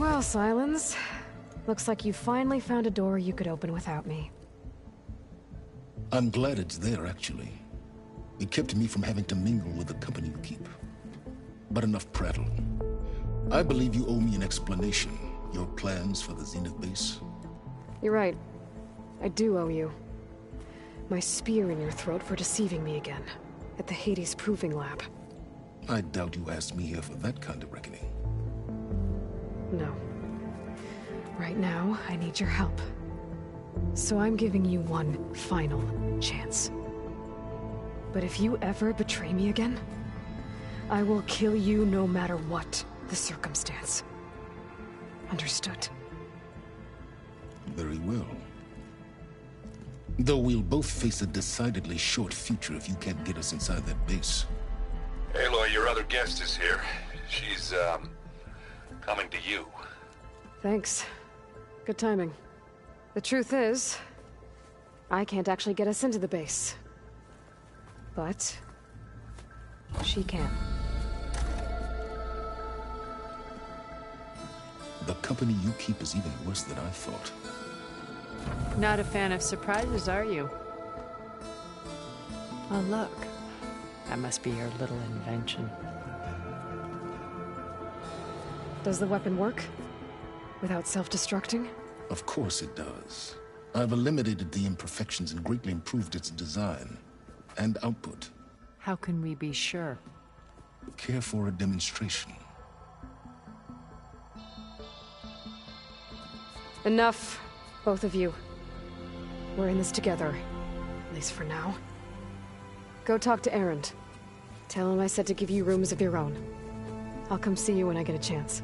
Well, Silence. Looks like you finally found a door you could open without me. I'm glad it's there, actually. It kept me from having to mingle with the company you keep. But enough prattle. I believe you owe me an explanation. Your plans for the Zenith base? You're right. I do owe you. My spear in your throat for deceiving me again. At the Hades Proving Lab. I doubt you asked me here for that kind of reckoning. No. Right now, I need your help. So I'm giving you one final chance. But if you ever betray me again, I will kill you no matter what the circumstance. Understood? Very well. Though we'll both face a decidedly short future if you can't get us inside that base. Aloy, your other guest is here. She's, coming to you. Thanks. Good timing. The truth is, I can't actually get us into the base. But she can. The company you keep is even worse than I thought. Not a fan of surprises, are you? Oh, look. That must be your little invention. Does the weapon work? Without self-destructing? Of course it does. I've eliminated the imperfections and greatly improved its design and output. How can we be sure? Care for a demonstration? Enough, both of you. We're in this together, at least for now. Go talk to Erend. Tell him I said to give you rooms of your own. I'll come see you when I get a chance.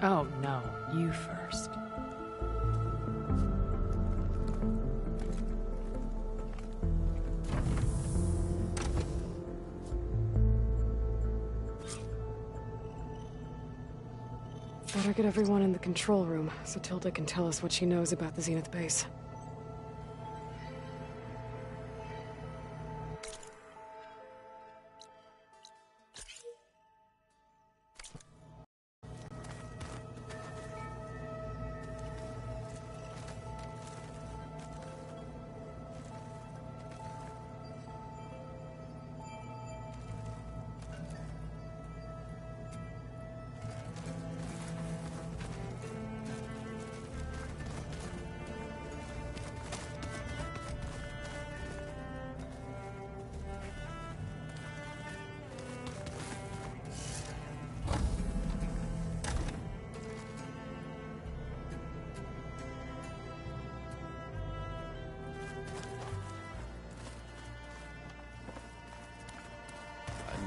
Oh, no. You first. Better get everyone in the control room, so Tilda can tell us what she knows about the Zenith base.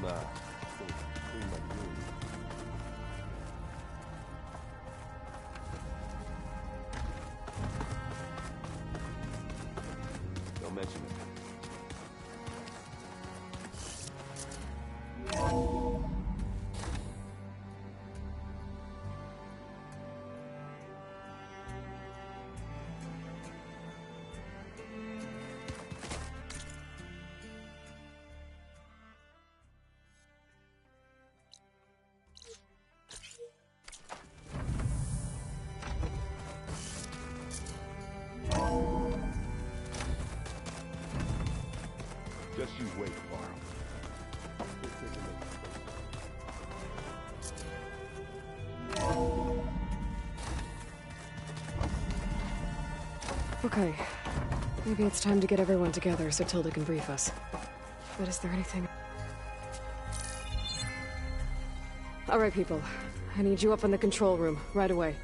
Clean my room. Don't mention it. Just you wait, Varl. Okay. Maybe it's time to get everyone together so Tilda can brief us. But is there anything... Alright, people. I need you up in the control room, right away.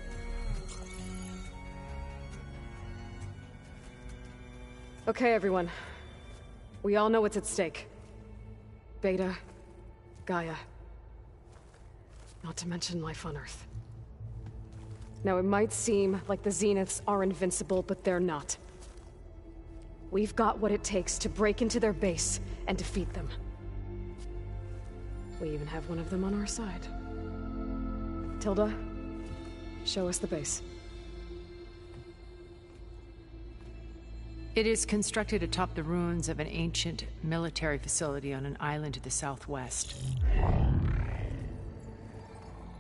Okay, everyone. We all know what's at stake. Beta, Gaia. Not to mention life on Earth. Now, it might seem like the Zeniths are invincible, but they're not. We've got what it takes to break into their base and defeat them. We even have one of them on our side. Tilda, show us the base. It is constructed atop the ruins of an ancient military facility on an island to the southwest.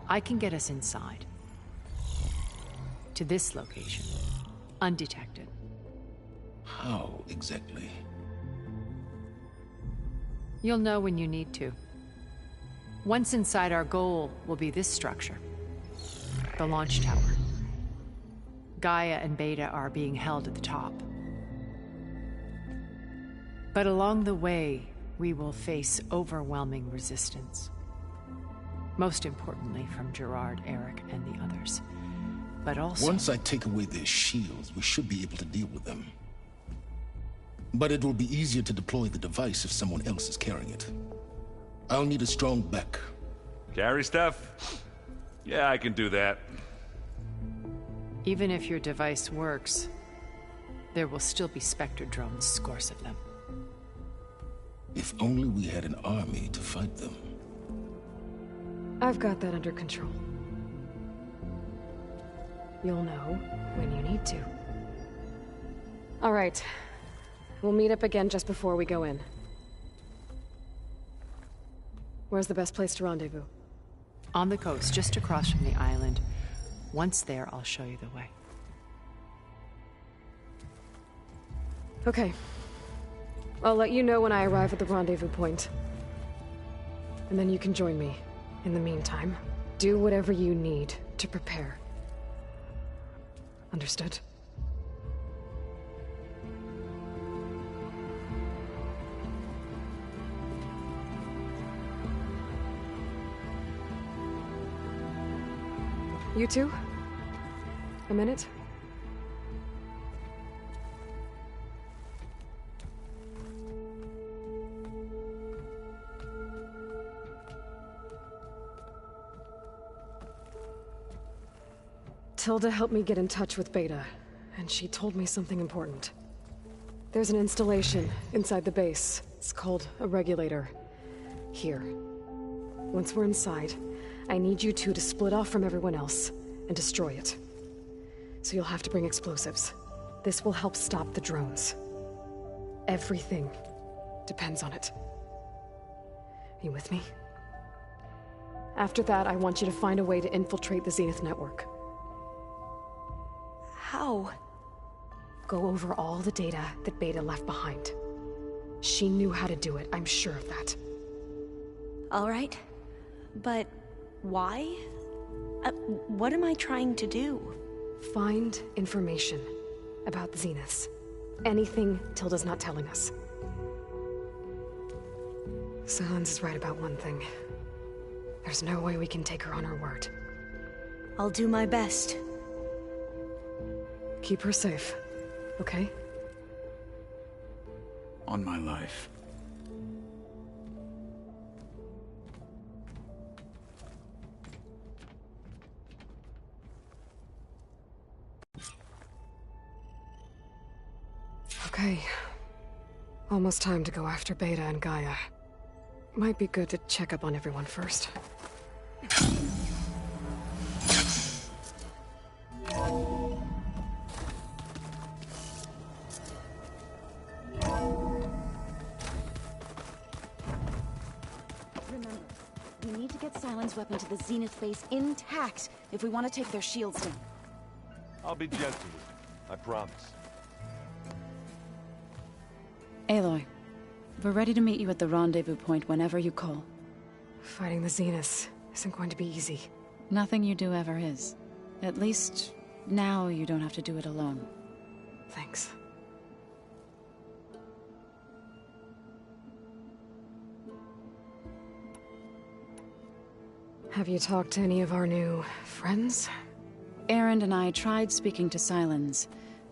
I can get us inside. To this location. Undetected. How exactly? You'll know when you need to. Once inside, our goal will be this structure. The launch tower. Gaia and Beta are being held at the top. But along the way, we will face overwhelming resistance. Most importantly from Gerard, Eric, and the others. But also... Once I take away their shields, we should be able to deal with them. But it will be easier to deploy the device if someone else is carrying it. I'll need a strong back. Carry stuff? Yeah, I can do that. Even if your device works, there will still be Spectre drones, scores of them. If only we had an army to fight them. I've got that under control. You'll know when you need to. All right. We'll meet up again just before we go in. Where's the best place to rendezvous? On the coast, just across from the island. Once there, I'll show you the way. Okay. I'll let you know when I arrive at the rendezvous point. And then you can join me. In the meantime, do whatever you need to prepare. Understood? You two? A minute? Tilda helped me get in touch with Beta, and she told me something important. There's an installation inside the base. It's called a regulator. Here. Once we're inside, I need you two to split off from everyone else and destroy it. So you'll have to bring explosives. This will help stop the drones. Everything depends on it. Are you with me? After that, I want you to find a way to infiltrate the Zenith network. How? Go over all the data that Beta left behind. She knew how to do it, I'm sure of that. All right. But why? What am I trying to do? Find information about the Zeniths. Anything Tilda's not telling us. Silence is right about one thing. There's no way we can take her on her word. I'll do my best. Keep her safe, okay? On my life. Okay. Almost time to go after Beta and Gaia. Might be good to check up on everyone first. Remember, we need to get Silent's weapon to the Zenith base intact if we want to take their shields down. I'll be gentle with you. I promise. Aloy, we're ready to meet you at the rendezvous point whenever you call. Fighting the Zeniths isn't going to be easy. Nothing you do ever is. At least, now you don't have to do it alone. Thanks. Have you talked to any of our new friends? Erend and I tried speaking to Silence,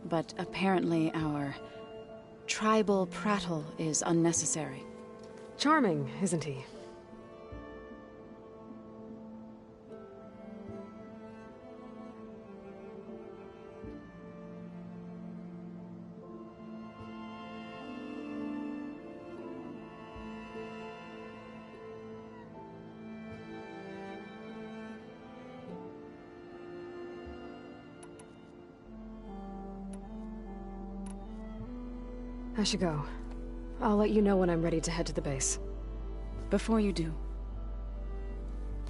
but apparently our tribal prattle is unnecessary. Charming, isn't he? I should go. I'll let you know when I'm ready to head to the base. Before you do,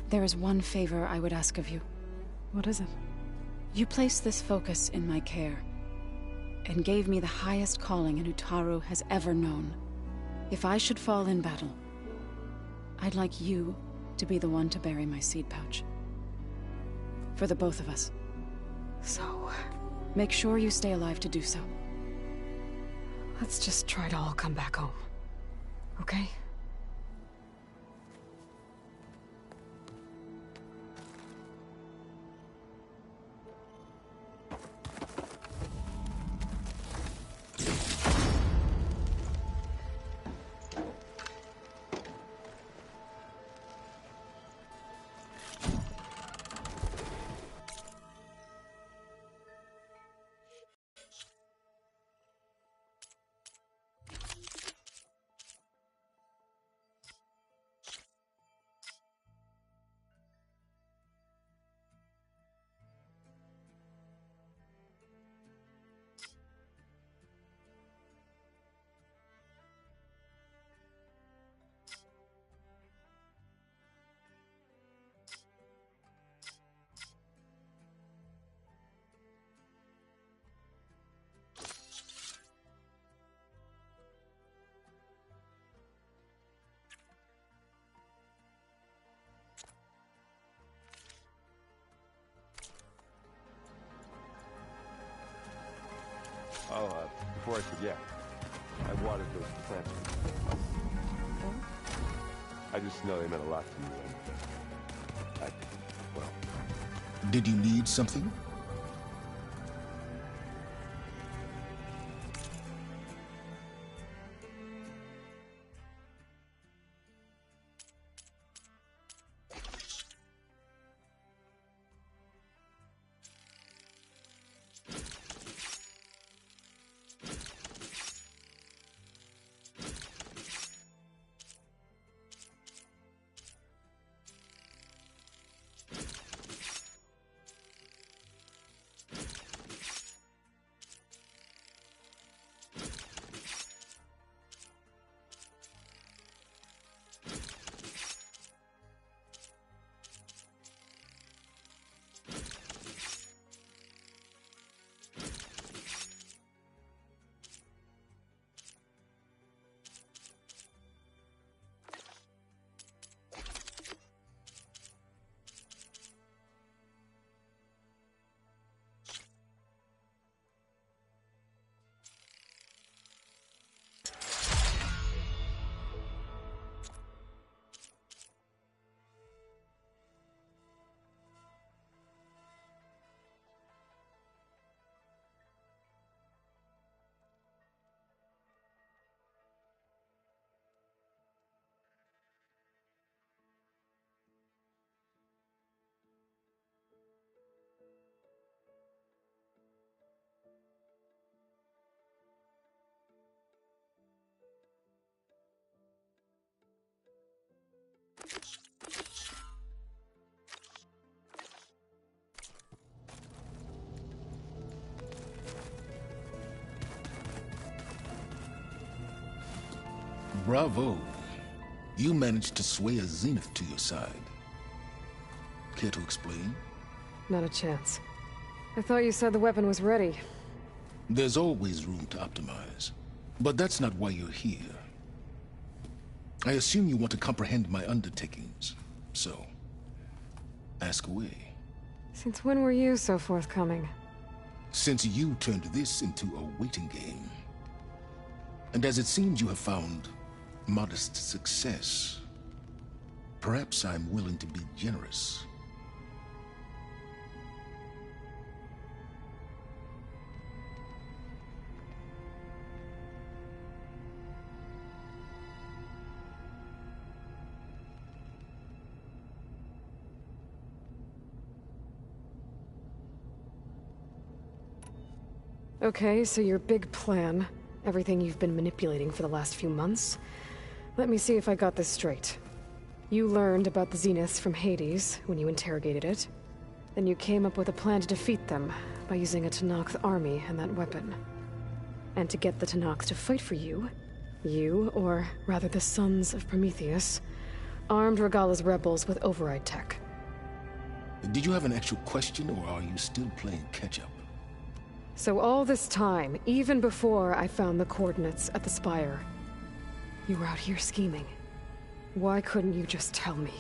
there is one favor I would ask of you. What is it? You placed this focus in my care, and gave me the highest calling an Utaru has ever known. If I should fall in battle, I'd like you to be the one to bury my seed pouch. For the both of us. So... make sure you stay alive to do so. let's just try to all come back home. Okay? Oh, before I forget, I watered those plants. I just know they meant a lot to you, and well... Did you need something? Bravo. You managed to sway a Zenith to your side. Care to explain? Not a chance. I thought you said the weapon was ready. There's always room to optimize. But that's not why you're here. I assume you want to comprehend my undertakings. So, ask away. Since when were you so forthcoming? Since you turned this into a waiting game. And as it seems you have found modest success, perhaps I'm willing to be generous. Okay, so your big plan, everything you've been manipulating for the last few months. Let me see if I got this straight. You learned about the Zeniths from Hades when you interrogated it. Then you came up with a plan to defeat them by using a Tenakth army and that weapon. and to get the Tenakth to fight for you, or rather the Sons of Prometheus, armed Regalla's rebels with override tech. Did you have an actual question, or are you still playing catch-up? So all this time, even before I found the coordinates at the Spire, you were out here scheming. Why couldn't you just tell me?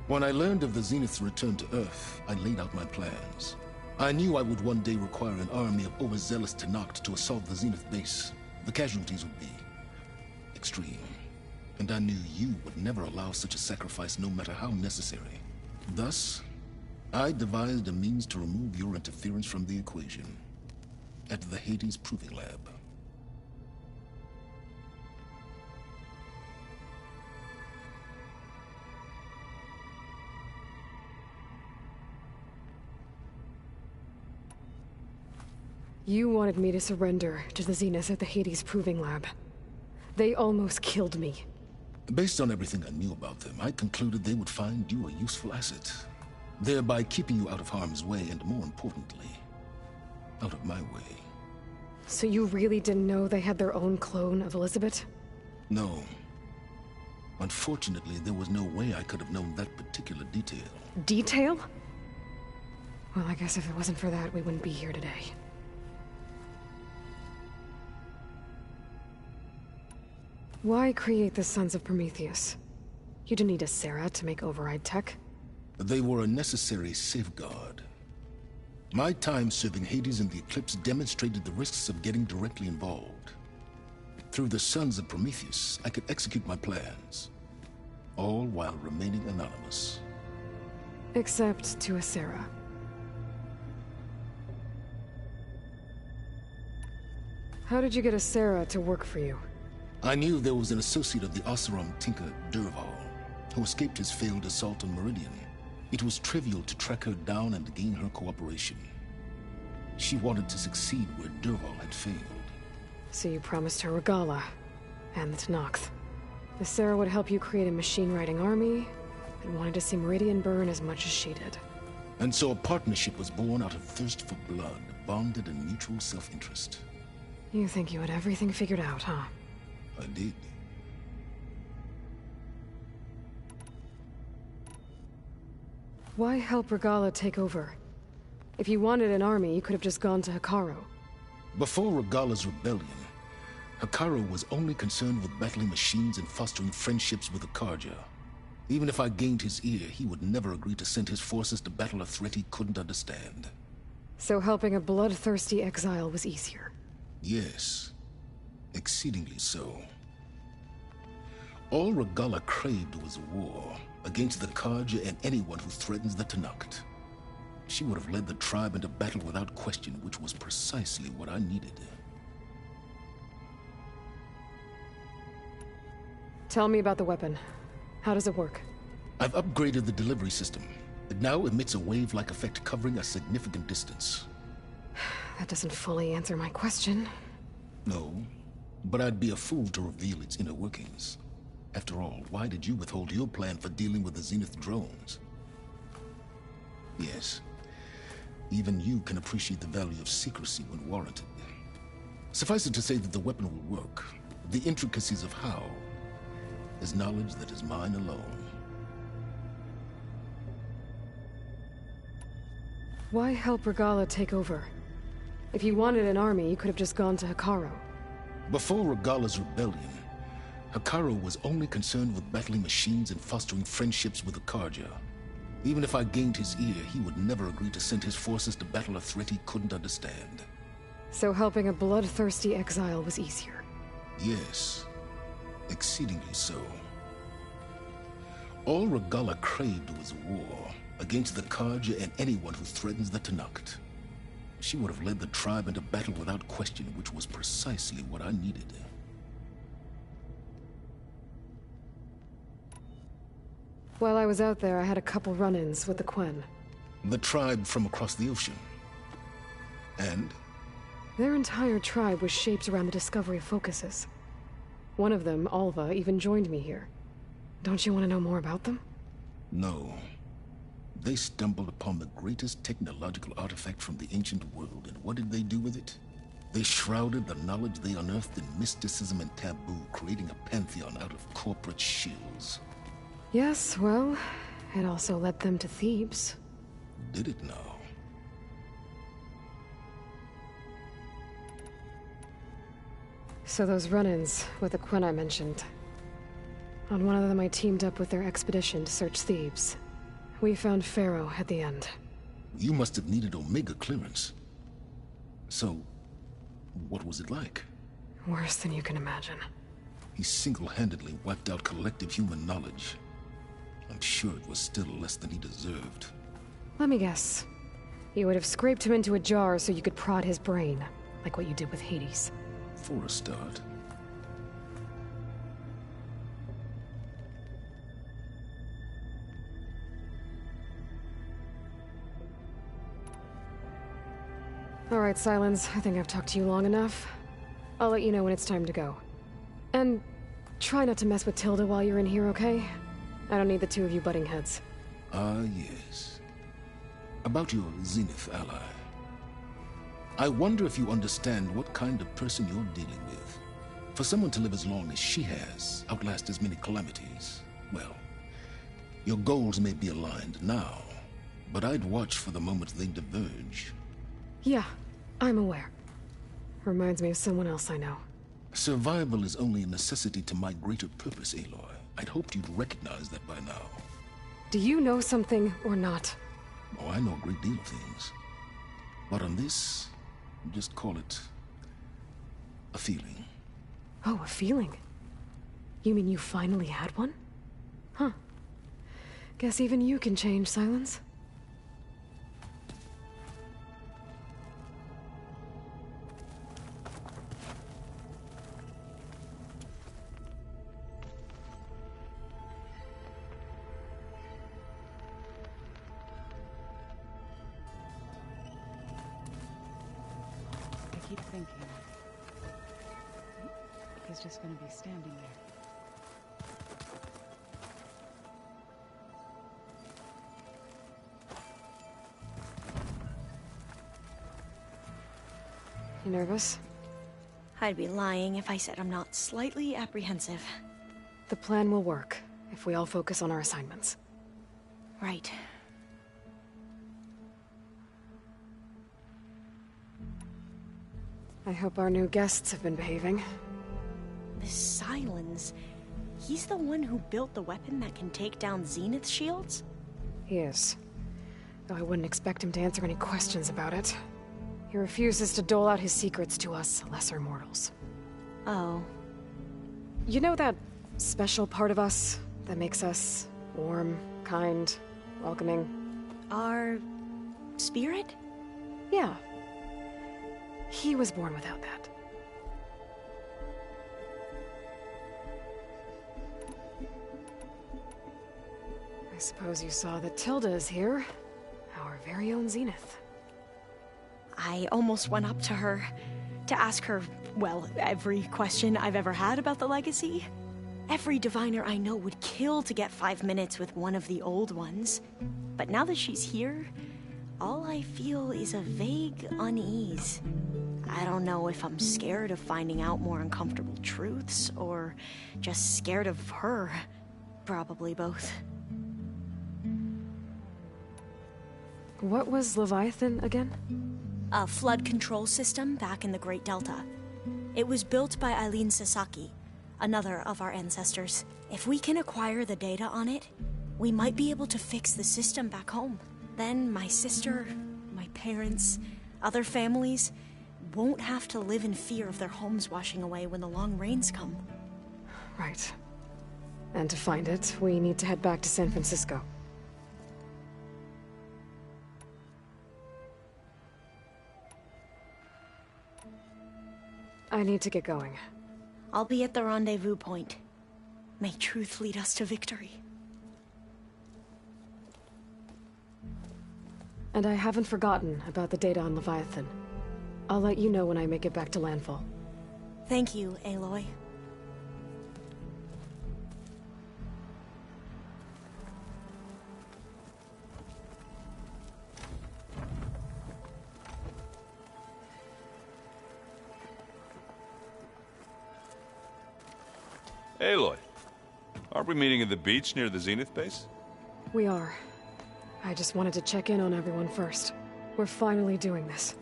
When I learned of the Zenith's return to Earth, I laid out my plans. I knew I would one day require an army of overzealous Tenakth to assault the Zenith base. The casualties would be extreme. And I knew you would never allow such a sacrifice, no matter how necessary. Thus, I devised a means to remove your interference from the equation. At the Hades Proving Lab. You wanted me to surrender to the Zenith at the Hades Proving Lab. They almost killed me. Based on everything I knew about them, I concluded they would find you a useful asset, thereby keeping you out of harm's way and, more importantly, out of my way. So you really didn't know they had their own clone of Elizabeth? No. Unfortunately, there was no way I could have known that particular detail. Detail? Well, I guess if it wasn't for that, we wouldn't be here today. Why create the Sons of Prometheus? You didn't need a Sarah to make override tech. They were a necessary safeguard. My time serving Hades in the Eclipse demonstrated the risks of getting directly involved. Through the Sons of Prometheus, I could execute my plans, all while remaining anonymous. Except to a Sarah. How did you get a Sarah to work for you? I knew there was an associate of the Oseram tinker, Dervahl, who escaped his failed assault on Meridian. It was trivial to track her down and gain her cooperation. She wanted to succeed where Dervahl had failed. So you promised her Regalla, and the Tenakth. The Sarah would help you create a machine-riding army, and wanted to see Meridian burn as much as she did. And so a partnership was born out of thirst for blood, bonded in mutual self-interest. You think you had everything figured out, huh? I did. Why help Regalla take over? If you wanted an army, you could have just gone to Hekarro. Before Regalla's rebellion, Hekarro was only concerned with battling machines and fostering friendships with the Karja. Even if I gained his ear, he would never agree to send his forces to battle a threat he couldn't understand. So helping a bloodthirsty exile was easier? Yes. Exceedingly so. All Regalla craved was war against the Karja and anyone who threatens the Tenakth. She would have led the tribe into battle without question, which was precisely what I needed. Tell me about the weapon. How does it work? I've upgraded the delivery system. It now emits a wave-like effect covering a significant distance. That doesn't fully answer my question. No, but I'd be a fool to reveal its inner workings. After all, why did you withhold your plan for dealing with the Zenith drones? Yes, even you can appreciate the value of secrecy when warranted. Suffice it to say that the weapon will work. The intricacies of how is knowledge that is mine alone. Why help Regalla take over? If you wanted an army, you could have just gone to Hekarro. Before Regalla's rebellion, Hekarro was only concerned with battling machines and fostering friendships with the Karja. Even if I gained his ear, he would never agree to send his forces to battle a threat he couldn't understand. So helping a bloodthirsty exile was easier? Yes, exceedingly so. All Regalla craved was war against the Karja and anyone who threatens the Tenakth. She would have led the tribe into battle without question, which was precisely what I needed. While I was out there, I had a couple run-ins with the Quen. The tribe from across the ocean. And? Their entire tribe was shaped around the discovery of focuses. One of them, Alva, even joined me here. Don't you want to know more about them? No. They stumbled upon the greatest technological artifact from the ancient world, and what did they do with it? They shrouded the knowledge they unearthed in mysticism and taboo, creating a pantheon out of corporate shills. Yes, well, it also led them to Thebes. Did it now? So those run-ins with the Quen I mentioned. On one of them I teamed up with their expedition to search Thebes. We found Pharaoh at the end. You must have needed Omega clearance. So, what was it like? Worse than you can imagine. He single-handedly wiped out collective human knowledge. I'm sure it was still less than he deserved. Let me guess. You would have scraped him into a jar so you could prod his brain, like what you did with Hades. For a start. All right, Silence. I think I've talked to you long enough. I'll let you know when it's time to go. And try not to mess with Tilda while you're in here, okay? I don't need the two of you butting heads. Ah, yes. About your Zenith ally. I wonder if you understand what kind of person you're dealing with. For someone to live as long as she has, outlast as many calamities, well, your goals may be aligned now, but I'd watch for the moment they diverge. Yeah, I'm aware. Reminds me of someone else I know. Survival is only a necessity to my greater purpose, Aloy. I'd hoped you'd recognize that by now. Do you know something or not? Oh, I know a great deal of things. But on this, just call it a feeling. Oh, a feeling? You mean you finally had one? Huh. Guess even you can change, Silence. I keep thinking he's just gonna be standing there. You nervous? I'd be lying if I said I'm not slightly apprehensive. The plan will work, if we all focus on our assignments. Right. I hope our new guests have been behaving. This Silence, he's the one who built the weapon that can take down Zenith shields? He is. Though I wouldn't expect him to answer any questions about it. He refuses to dole out his secrets to us lesser mortals. Oh. You know that special part of us that makes us warm, kind, welcoming? Our spirit? Yeah. He was born without that. I suppose you saw that Tilda is here. Our very own Zenith. I almost went up to her to ask her, well, every question I've ever had about the legacy. Every diviner I know would kill to get 5 minutes with one of the old ones. But now that she's here, all I feel is a vague unease. I don't know if I'm scared of finding out more uncomfortable truths, or just scared of her. Probably both. What was Leviathan again? A flood control system back in the Great Delta. It was built by Eileen Sasaki, another of our ancestors. If we can acquire the data on it, we might be able to fix the system back home. Then my sister, my parents, other families won't have to live in fear of their homes washing away when the long rains come. Right. And to find it, we need to head back to San Francisco. I need to get going. I'll be at the rendezvous point. May truth lead us to victory. And I haven't forgotten about the data on Leviathan. I'll let you know when I make it back to landfall. Thank you, Aloy. Aloy, aren't we meeting at the beach near the Zenith base? We are. I just wanted to check in on everyone first. We're finally doing this.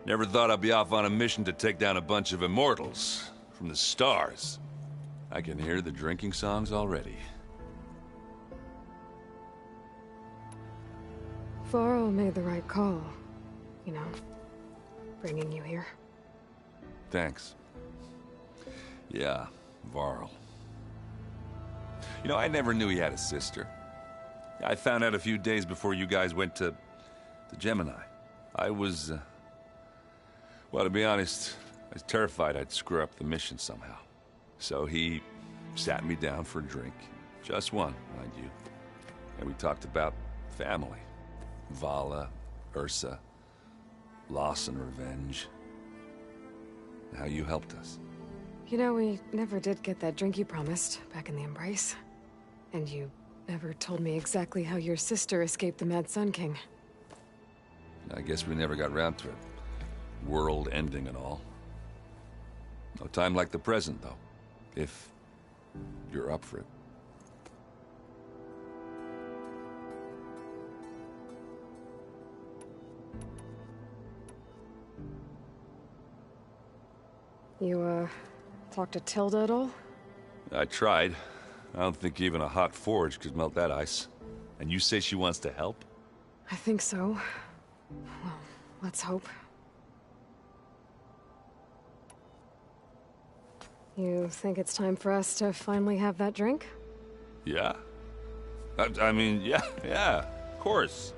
Never thought I'd be off on a mission to take down a bunch of immortals from the stars. I can hear the drinking songs already. Varl made the right call. You know, bringing you here. Thanks. Yeah, Varl. You know, I never knew he had a sister. I found out a few days before you guys went to Gemini. I was, well, to be honest, I was terrified I'd screw up the mission somehow. So he sat me down for a drink. Just one, mind you. And we talked about family. Vala, Ursa, loss and revenge. How you helped us. You know, we never did get that drink you promised back in the Embrace. And you never told me exactly how your sister escaped the Mad Sun King. I guess we never got round to it. World ending and all. No time like the present, though. If you're up for it. You, talked to Tilda at all? I tried. I don't think even a hot forge could melt that ice. And you say she wants to help? I think so. Well, let's hope. You think it's time for us to finally have that drink? Yeah. I mean, yeah, of course.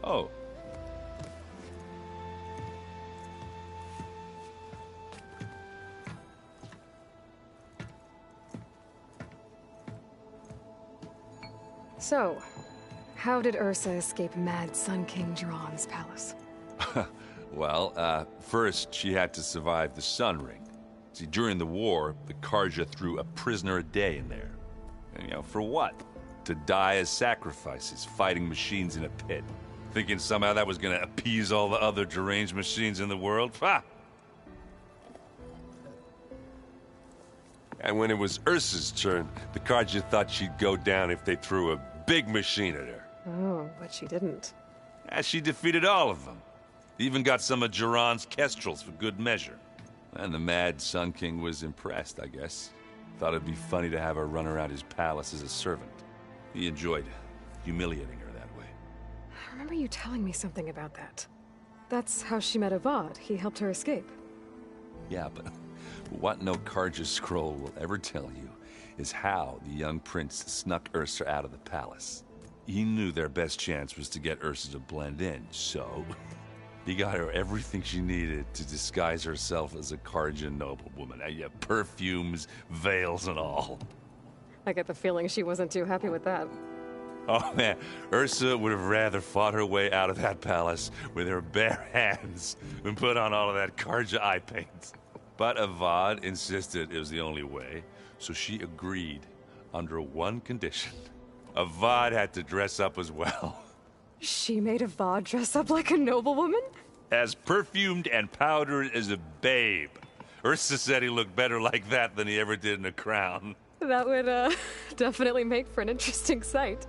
Oh. So, how did Ursa escape Mad Sun King Jiran's palace? Well, first she had to survive the Sun Ring. See, during the war, the Karja threw a prisoner a day in there. And, you know, for what? To die as sacrifices, fighting machines in a pit. Thinking somehow that was gonna appease all the other deranged machines in the world? Ha! And when it was Ursa's turn, the Karja thought she'd go down if they threw a big machine at her. Oh, but she didn't. And she defeated all of them. Even got some of Jiran's kestrels for good measure. And the Mad Sun King was impressed, I guess. Thought it'd be funny to have her run around his palace as a servant. He enjoyed humiliating her that way. I remember you telling me something about that. That's how she met Avad. He helped her escape. Yeah, but what no Karja scroll will ever tell you is how the young prince snuck Ursa out of the palace. He knew their best chance was to get Ursa to blend in, so he got her everything she needed to disguise herself as a Karja noblewoman. Yeah, perfumes, veils, and all. I get the feeling she wasn't too happy with that. Oh man, Ursa would have rather fought her way out of that palace with her bare hands than put on all of that Karja eye paint. But Avad insisted it was the only way, so she agreed under one condition. Avad had to dress up as well. She made Avad dress up like a noblewoman? As perfumed and powdered as a babe. Ursa said he looked better like that than he ever did in a crown. That would, definitely make for an interesting sight.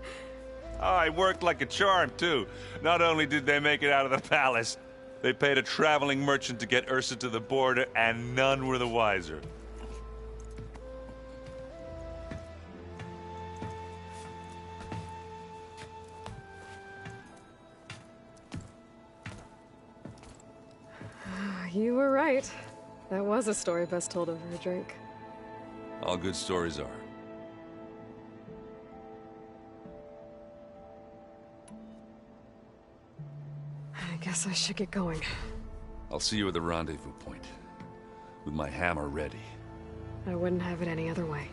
Oh, it worked like a charm, too. Not only did they make it out of the palace, they paid a traveling merchant to get Ursa to the border, and none were the wiser. You were right. That was a story best told over a drink. All good stories are. I guess I should get going. I'll see you at the rendezvous point, with my hammer ready. I wouldn't have it any other way.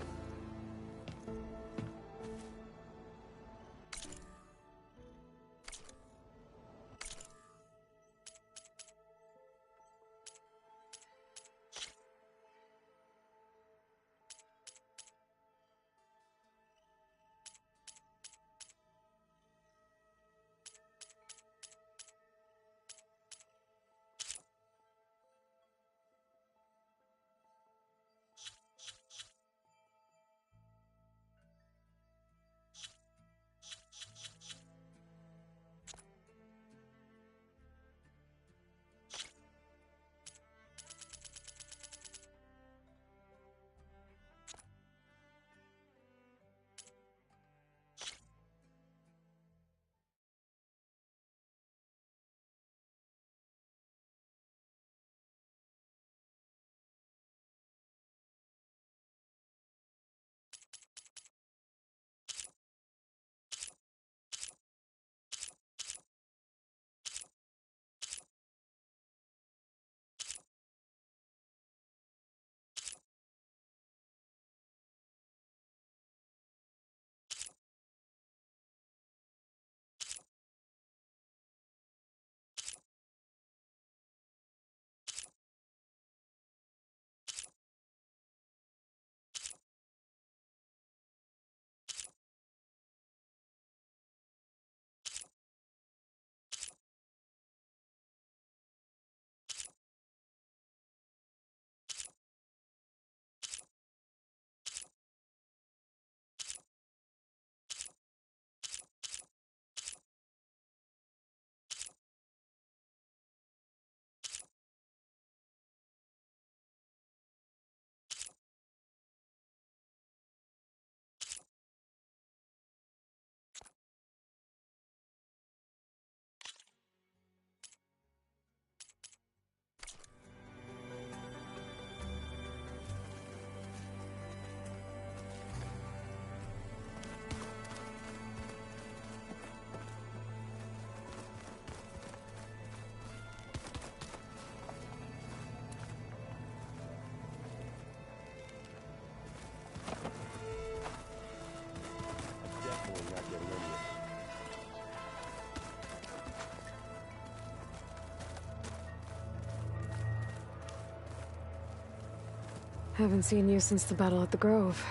Haven't seen you since the battle at the Grove.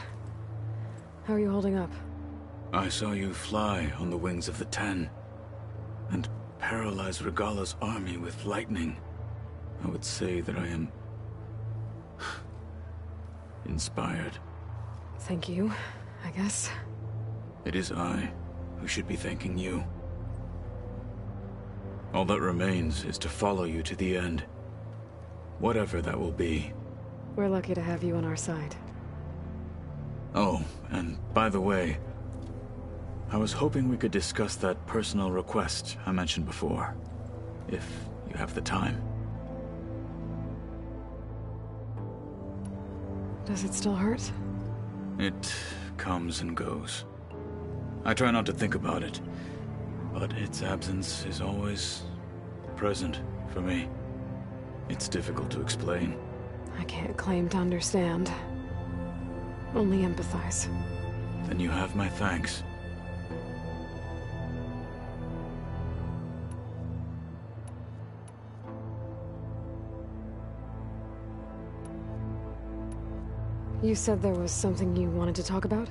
How are you holding up? I saw you fly on the wings of the Ten, and paralyze Regala's army with lightning. I would say that I am... inspired. Thank you, I guess. It is I who should be thanking you. All that remains is to follow you to the end. Whatever that will be. We're lucky to have you on our side. Oh, and by the way, I was hoping we could discuss that personal request I mentioned before, if you have the time. Does it still hurt? It comes and goes. I try not to think about it, but its absence is always present for me. It's difficult to explain. I can't claim to understand. Only empathize. Then you have my thanks. You said there was something you wanted to talk about?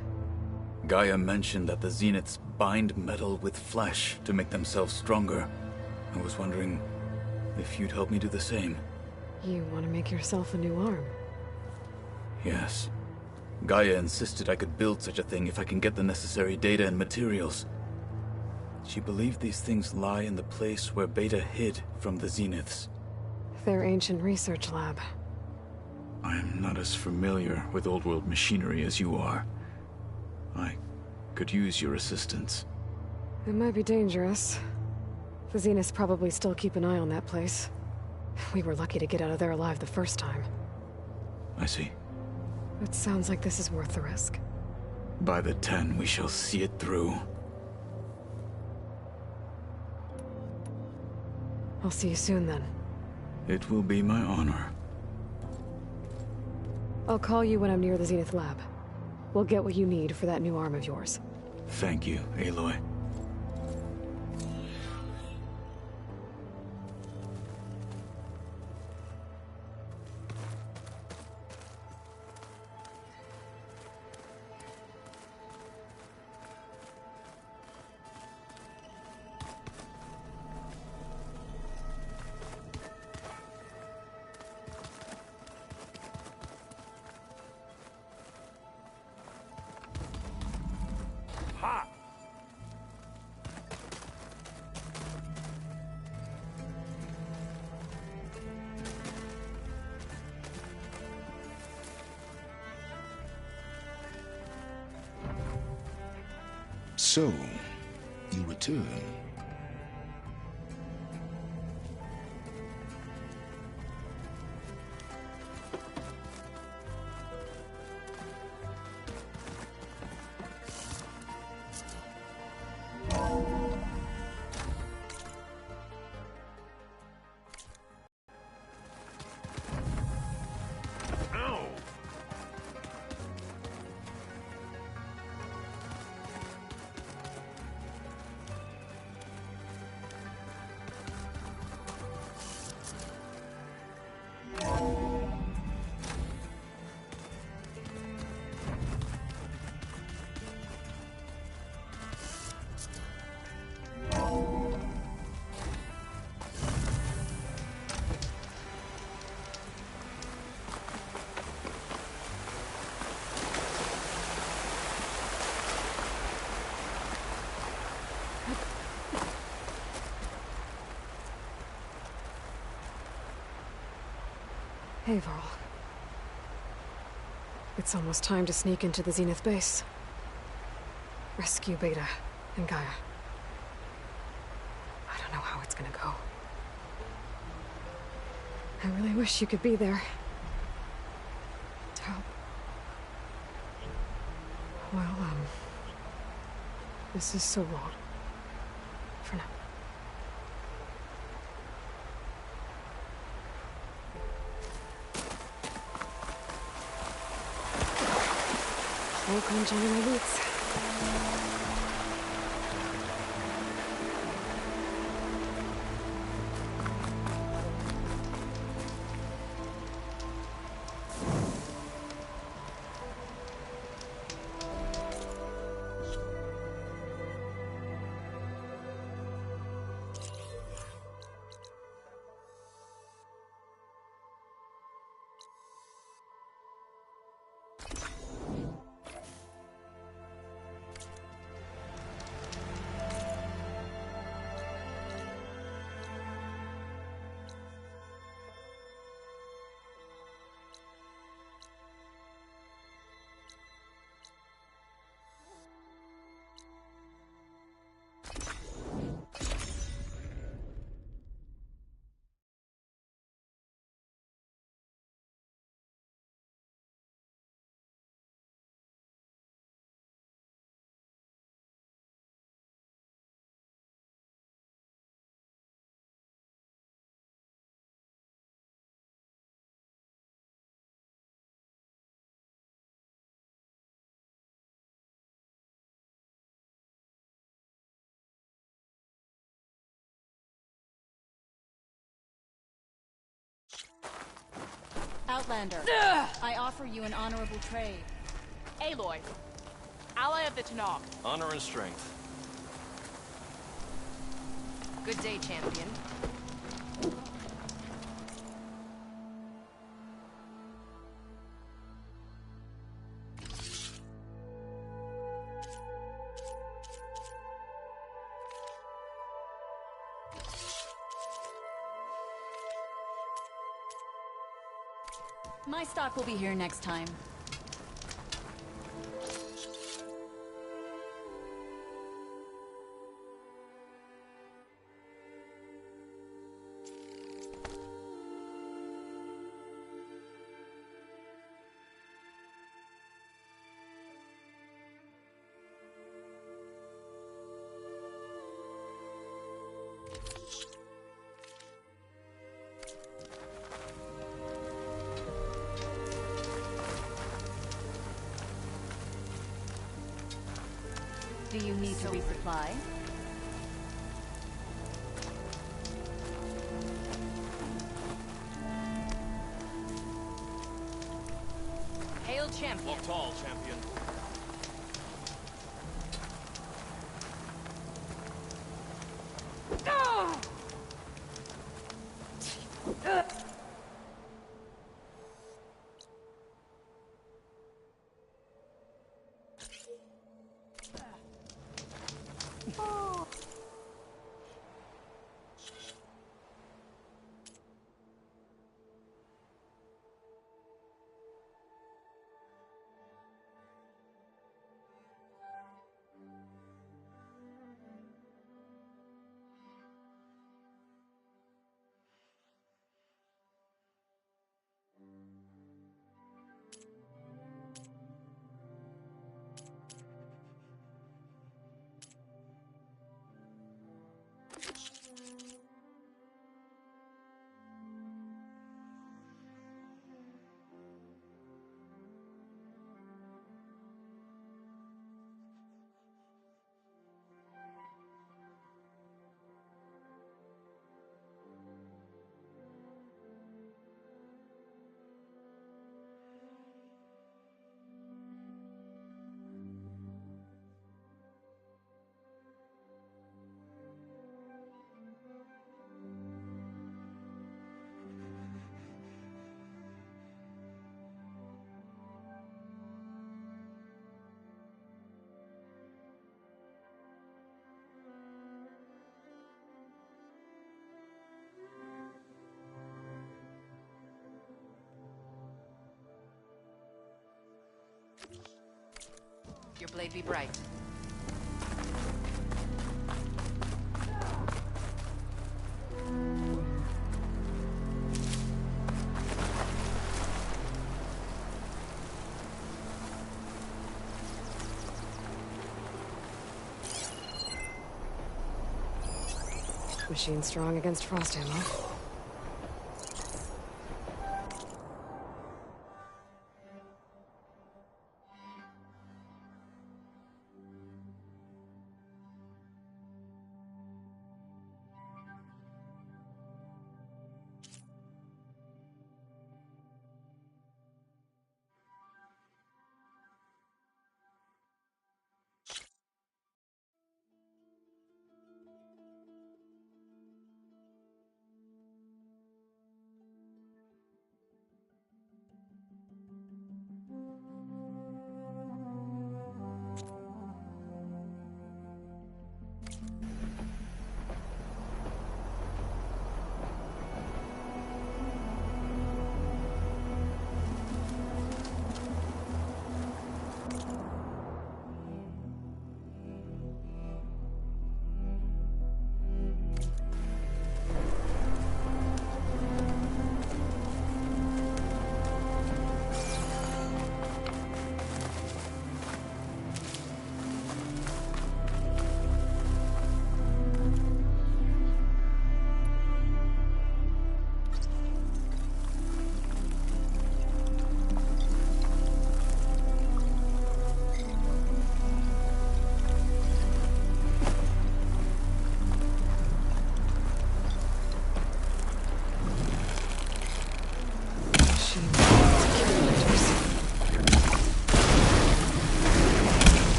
Gaia mentioned that the Zeniths bind metal with flesh to make themselves stronger. I was wondering if you'd help me do the same. You want to make yourself a new arm? Yes. Gaia insisted I could build such a thing if I can get the necessary data and materials. She believed these things lie in the place where Beta hid from the Zeniths. Their ancient research lab. I am not as familiar with old-world machinery as you are. I could use your assistance. It might be dangerous. The Zeniths probably still keep an eye on that place. We were lucky to get out of there alive the first time. I see. It sounds like this is worth the risk. By the 10, we shall see it through. I'll see you soon then. It will be my honor. I'll call you when I'm near the Zenith lab. We'll get what you need for that new arm of yours. Thank you, Aloy. So, you return. Hey, Varl. It's almost time to sneak into the Zenith base. Rescue Beta and Gaia. I don't know how it's gonna go. I really wish you could be there. To help. Well, this is so long. For now. No crunching in my boots. Outlander, I offer you an honorable trade. Aloy, ally of the Tenakth. Honor and strength. Good day, champion. My stock will be here next time. Do you need to resupply? Hail champion. Walk tall, champion. Your blade be bright. Machine strong against frost ammo.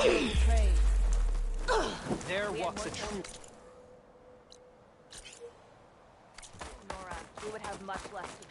There walks a true... Nora, we would have much less to do.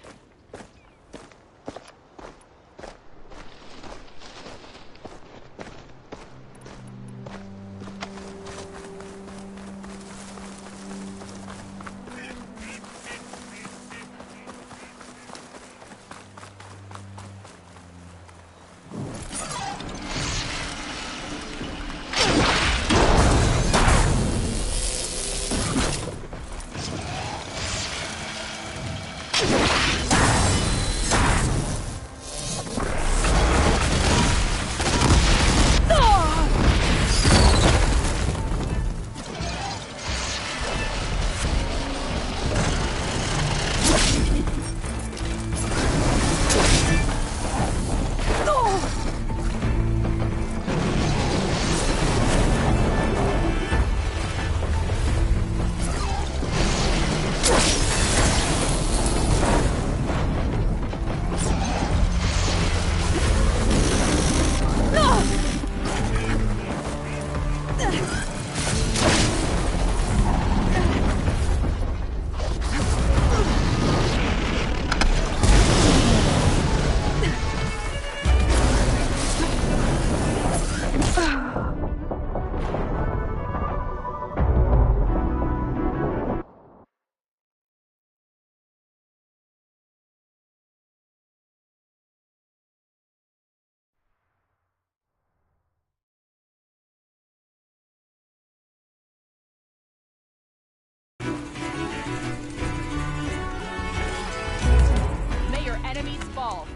May your enemies fall.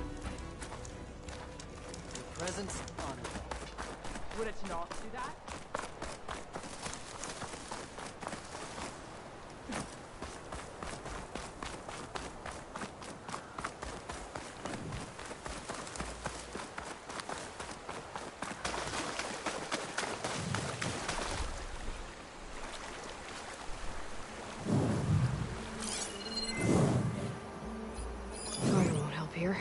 Your presence honorable. Would a Tanakh do that? Fire won't help here.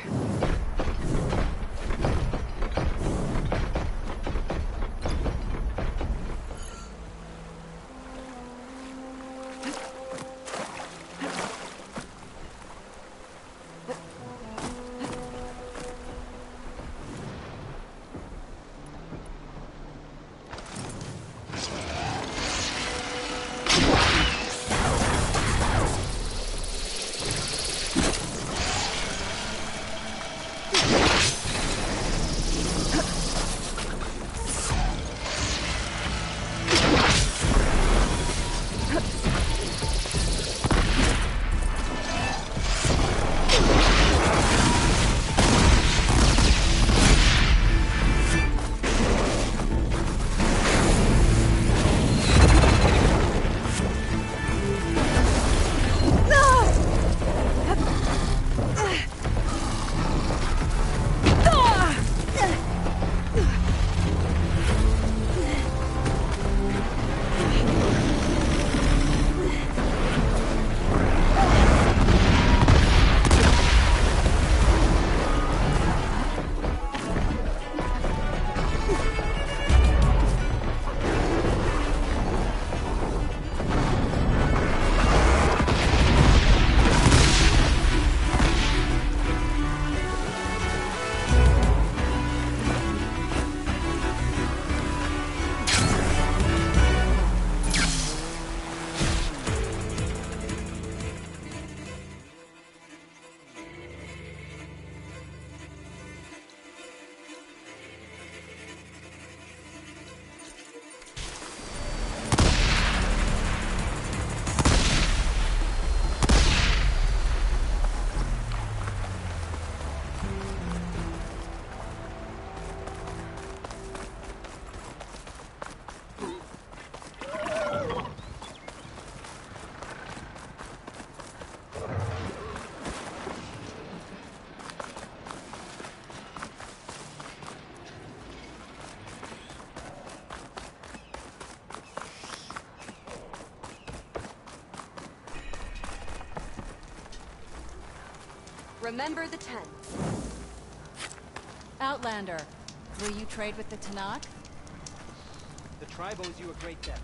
Remember the 10. Outlander, will you trade with the Tanakh? The tribe owes you a great debt.